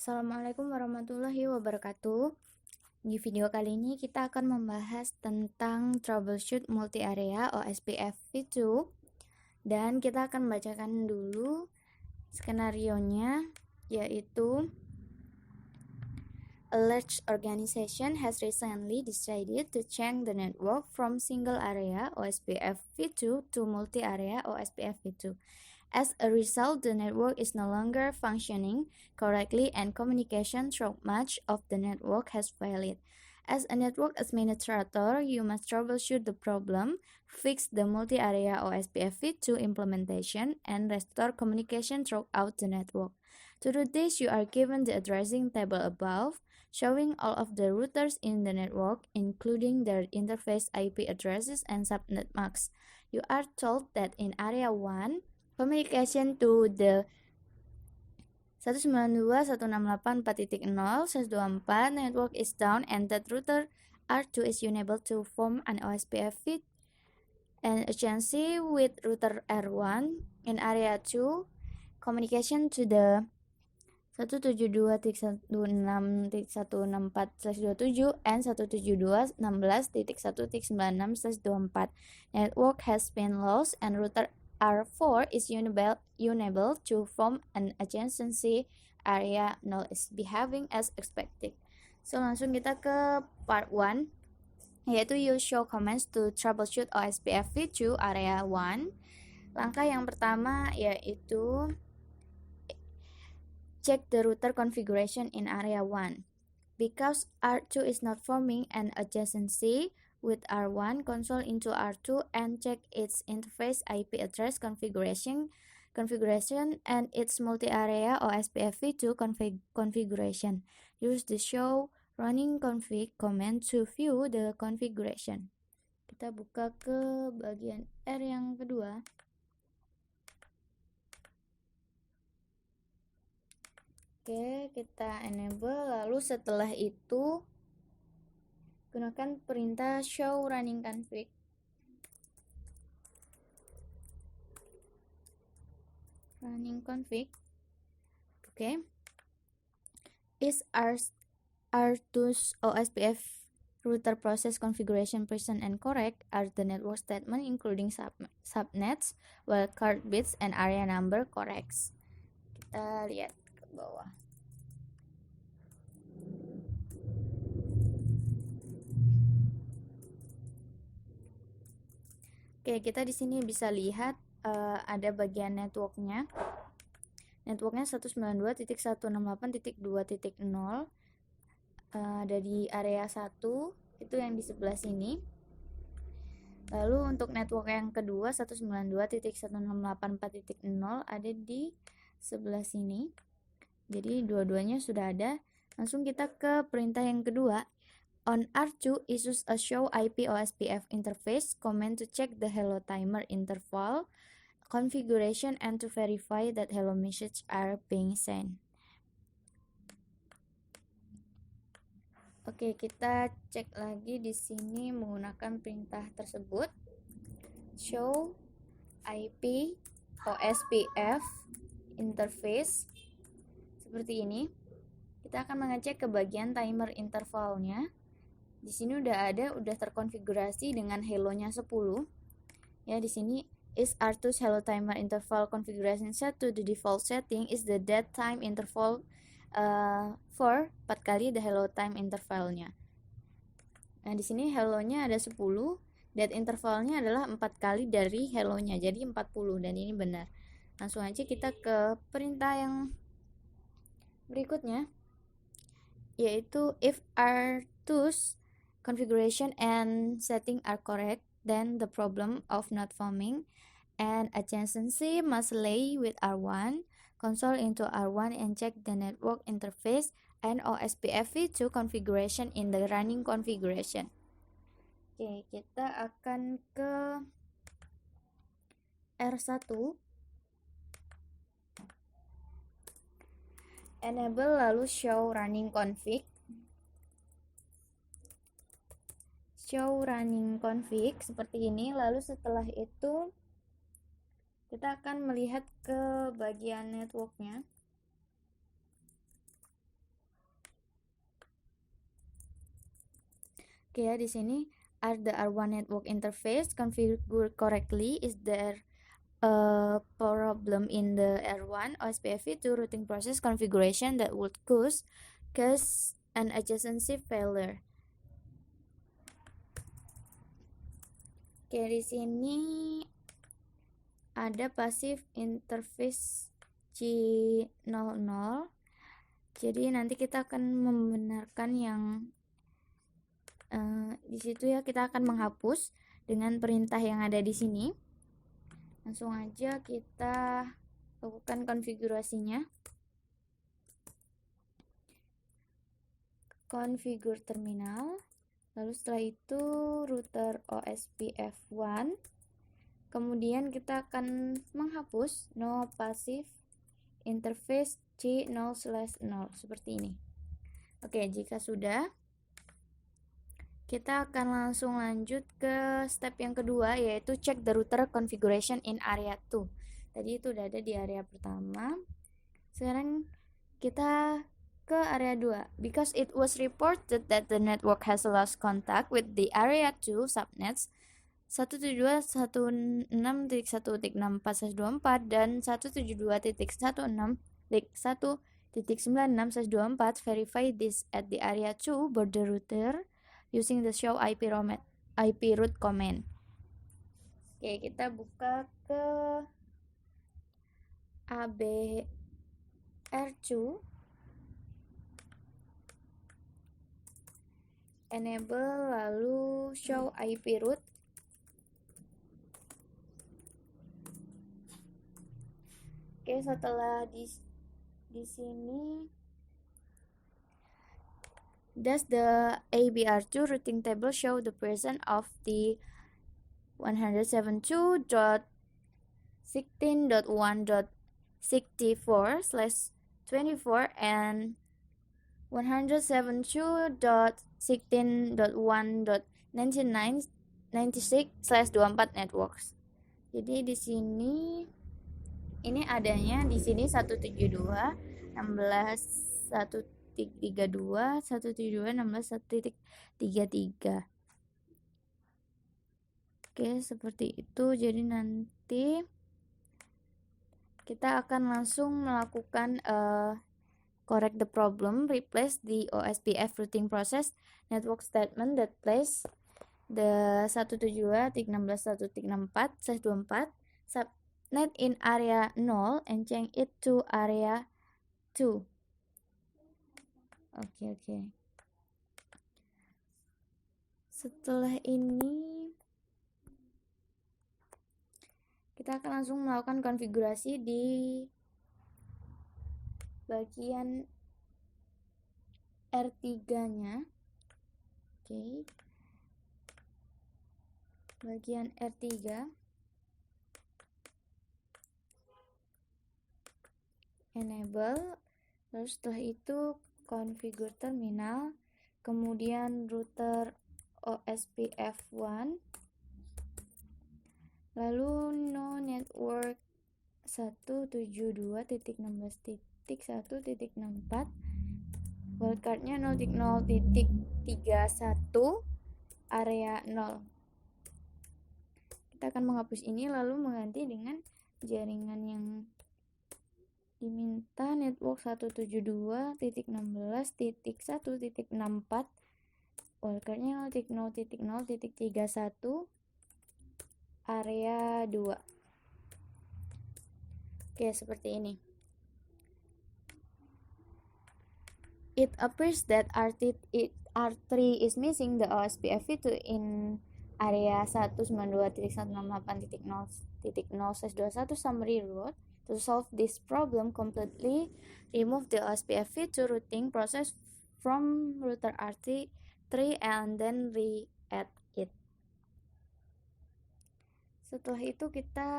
Assalamualaikum warahmatullahi wabarakatuh. Di video kali ini kita akan membahas tentang troubleshoot multi area OSPF v2 dan kita akan membacakan dulu skenarionya, yaitu a large organization has recently decided to change the network from single area OSPF v2 to multi area OSPF v2. As a result, the network is no longer functioning correctly and communication through much of the network has failed. As a network administrator, you must troubleshoot the problem, fix the multi-area OSPF v2 implementation, and restore communication throughout the network. To do this, you are given the addressing table above, showing all of the routers in the network, including their interface IP addresses and subnet masks. You are told that in area 1, communication to the 192.168.4.124 network is down and that router R2 is unable to form an OSPF feed and adjacency with router R1. In area 2, communication to the 172.168.164.27 and 172.16.1.96.24 network has been lost and router R4 is unable to form an adjacency area null is behaving as expected. So langsung kita ke part 1, yaitu use show commands to troubleshoot OSPF v2 area 1. Langkah yang pertama yaitu check the router configuration in area 1. Because R2 is not forming an adjacency with R1, console into R2 and check its interface IP address configuration and its multi-area OSPF v2 configuration. Use the show running config command to view the configuration. Kita buka ke bagian R yang kedua. Oke, kita enable, lalu setelah itu gunakan perintah show running config. Running config. Oke. Is R2's OSPF router process configuration present and correct? Are the network statement including subnets, wildcard bits, and area number correct? Kita lihat ke bawah. Oke, kita di sini bisa lihat ada bagian networknya. Networknya 192.168.2.0 ada di area 1, itu yang di sebelah sini. Lalu untuk network yang kedua 192.168.4.0 ada di sebelah sini. Jadi dua-duanya sudah ada. Langsung kita ke perintah yang kedua. On R2, use a show IP OSPF interface command to check the hello timer interval configuration and to verify that hello message are being sent. Oke, kita cek lagi di sini menggunakan perintah tersebut. Show IP OSPF interface seperti ini. Kita akan mengecek ke bagian timer intervalnya. Di sini udah terkonfigurasi dengan hello-nya 10. Ya, di sini is R2's hello timer interval configuration set to the default setting is the dead time interval for 4 kali the hello time intervalnya. Nah, di sini hello-nya ada 10, dead intervalnya adalah 4 kali dari hello-nya, jadi 40, dan ini benar. Langsung aja kita ke perintah yang berikutnya, yaitu if R2's configuration and setting are correct, then the problem of not forming an adjacency must lay with R1. Console into R1 and check the network interface and OSPF v2 configuration in the running configuration. Oke, kita akan ke R1. Enable lalu show running config. Show running config seperti ini. Lalu setelah itu kita akan melihat ke bagian networknya. Oke ya, di sini are the R1 network interface configured correctly? Is there a problem in the R1 OSPF2 routing process configuration that would cause an adjacency failure? Oke, di sini ada passive interface C00. Jadi nanti kita akan membenarkan yang di situ ya, kita akan menghapus dengan perintah yang ada di sini. Langsung aja kita lakukan konfigurasinya. Configure terminal. Lalu setelah itu router OSPF1. Kemudian kita akan menghapus no passive interface C0/0 seperti ini. Oke, jika sudah, kita akan langsung lanjut ke step yang kedua, yaitu check the router configuration in area 2. Tadi itu udah ada di area pertama. Sekarang kita ke area 2. Because it was reported that the network has lost contact with the area 2 subnets 172.16.1.64/24 dan 172.16.1.96/24. Verify this at the area 2 border router using the show IP route command. Oke, kita buka ke ABR2, enable, lalu show IP route. Oke, setelah di sini, does the ABR2 routing table show the presence of the 172.16.1.64/24 and 172.16.1.99/96/24 networks. Jadi di sini ini adanya di sini 172.16.1.32, 172.16.1.33. Oke, seperti itu. Jadi nanti kita akan langsung melakukan correct the problem, replace the OSPF routing process network statement that place the 172.16.1.64/24 subnet in area 0 and change it to area 2. Oke. Setelah ini kita akan langsung melakukan konfigurasi di bagian R3-nya. Oke. Bagian R3. Enable. Lalu setelah itu configure terminal. Kemudian router OSPF1. Lalu no network 172.16.1.64, wildcardnya 0.0.31 area 0. Kita akan menghapus ini lalu mengganti dengan jaringan yang diminta, network 172.16.1.64, wildcardnya 0.0.0.31 area 2. Oke, seperti ini. It appears that R3 is missing the OSPF2 in area 192.168.0/21 summary route. To solve this problem completely, remove the OSPF2 routing process from router R3 and then re-add it. Setelah itu kita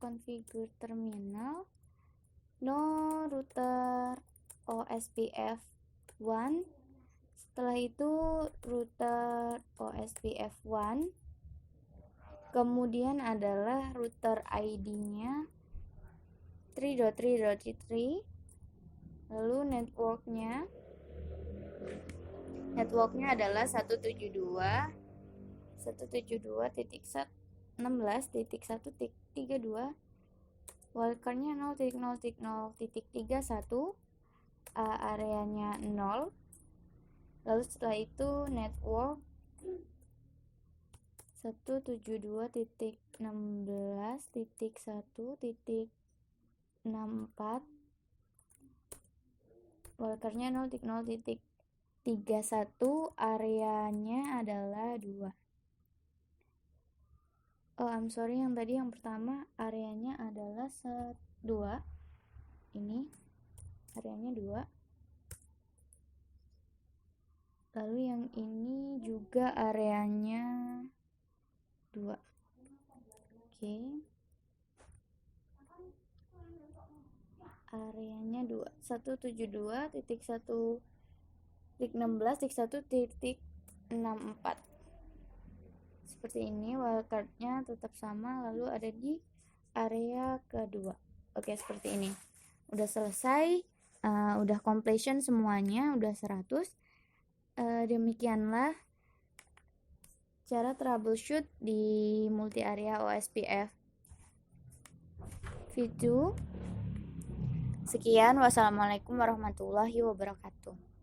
configure terminal, no router OSPF1. Setelah itu router OSPF1. Kemudian adalah router ID-nya 3.3.3. Lalu networknya Networknya adalah 172.16.1.32. Wildcardnya 0.0.0.31, areanya 0. Lalu setelah itu network 172.16.1.64, wildcardnya 0.0.31, areanya adalah 2. Oh, I'm sorry, yang tadi yang pertama areanya adalah 2. Ini areanya 2. Lalu yang ini juga areanya 2. Oke. Areanya 2. 172.1.16.1.64. Seperti ini, wildcardnya tetap sama, lalu ada di area kedua. Oke, seperti ini. Udah selesai, udah completion semuanya, udah 100. Demikianlah cara troubleshoot di multi area OSPF V2. Sekian, wassalamualaikum warahmatullahi wabarakatuh.